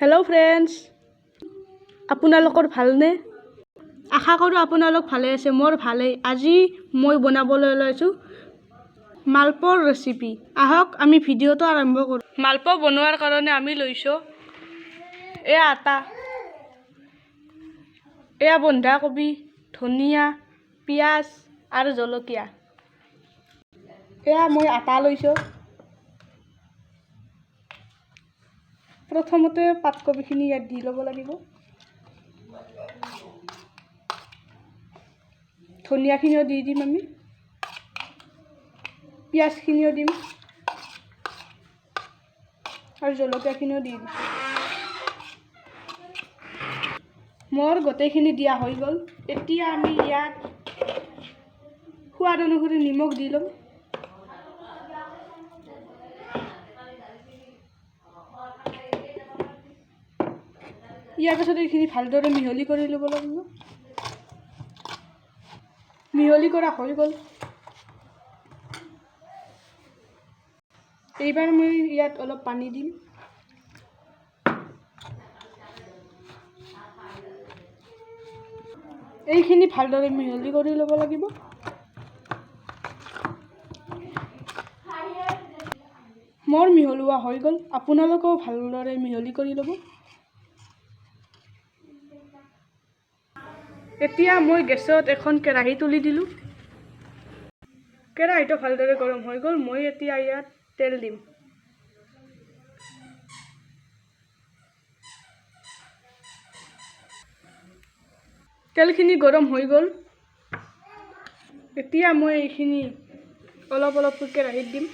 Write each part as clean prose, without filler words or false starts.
Hello' friends, আপোনালোকৰ ভালনে? আশা কৰোঁ আপোনালোক ভালে আছে। মোৰ ভালেই। আজি মই বনাবলৈ লৈছোঁ মালপোৱাৰ ৰেচিপি। আহক আমি ভিডিঅ'টো আৰম্ভ কৰোঁ। মালপোৱা বনোৱাৰ কাৰণে আমি লৈছোঁ এয়া আটা, এয়া বন্ধাকবি, ধনিয়া, পিঁয়াজ আৰু জলকীয়া। এয়া মই আটা লৈছোঁ। প্ৰথমতে পাতকবিখিনি ইয়াত দি ল'ব লাগিব। ধনিয়াখিনিও দি দিম আমি, পিঁয়াজখিনিও দিম আৰু জলকীয়াখিনিও দি দিম। মোৰ গোটেইখিনি দিয়া হৈ গ'ল। এতিয়া আমি ইয়াত সোৱাদ অনুসৰি নিমখ দি ল'ম। ইয়াৰ পাছত এইখিনি ভালদৰে মিহলি কৰি ল'ব লাগিব। মিহলি কৰা হৈ গ'ল। এইবাৰ মই ইয়াত অলপ পানী দিম। এইখিনি ভালদৰে মিহলি কৰি ল'ব লাগিব। মোৰ মিহলোৱা হৈ গ'ল। আপোনালোকেও ভালদৰে মিহলি কৰি ল'ব। এতিয়া মই গেছত এখন কেৰাহী তুলি দিলোঁ। কেৰাহীটো ভালদৰে গৰম হৈ গ'ল। মই এতিয়া ইয়াত তেল দিম। তেলখিনি গৰম হৈ গ'ল। এতিয়া মই এইখিনি অলপ অলপকৈ কেৰাহীত দিম।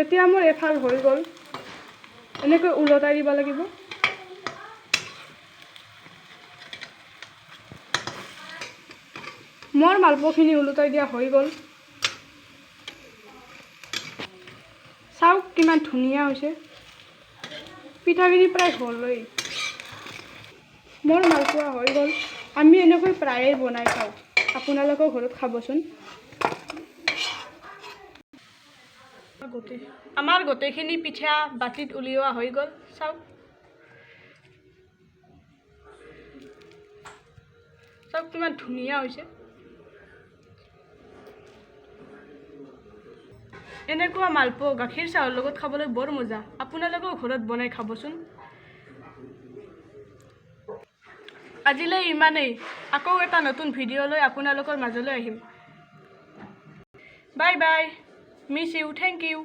এতিয়া মোৰ এফাল হৈ গ'ল। এনেকৈ ওলটাই দিব লাগিব। মোৰ মালপোৱাখিনি ওলটাই দিয়া হৈ গ'ল। চাওক কিমান ধুনীয়া হৈছে। পিঠাখিনি প্ৰায় হ'লেই। মোৰ মালপোৱা হৈ গ'ল। আমি এনেকৈ প্ৰায়ে বনাই খাওঁ। আপোনালোকেও ঘৰত খাবচোন। আমাৰ গোটেইখিনি পিঠা বাতিত উলিওৱা হৈ গ'ল। চাওক চাওক কিমান ধুনীয়া হৈছে। এনেকুৱা মালপোৱা গাখীৰ চাহৰ লগত খাবলৈ বৰ মজা। আপোনালোকেও ঘৰত বনাই খাবচোন। আজিলৈ ইমানেই। আকৌ এটা নতুন ভিডিঅ' লৈ আপোনালোকৰ মাজলৈ আহিম। Bye bye. Miss you. Thank U.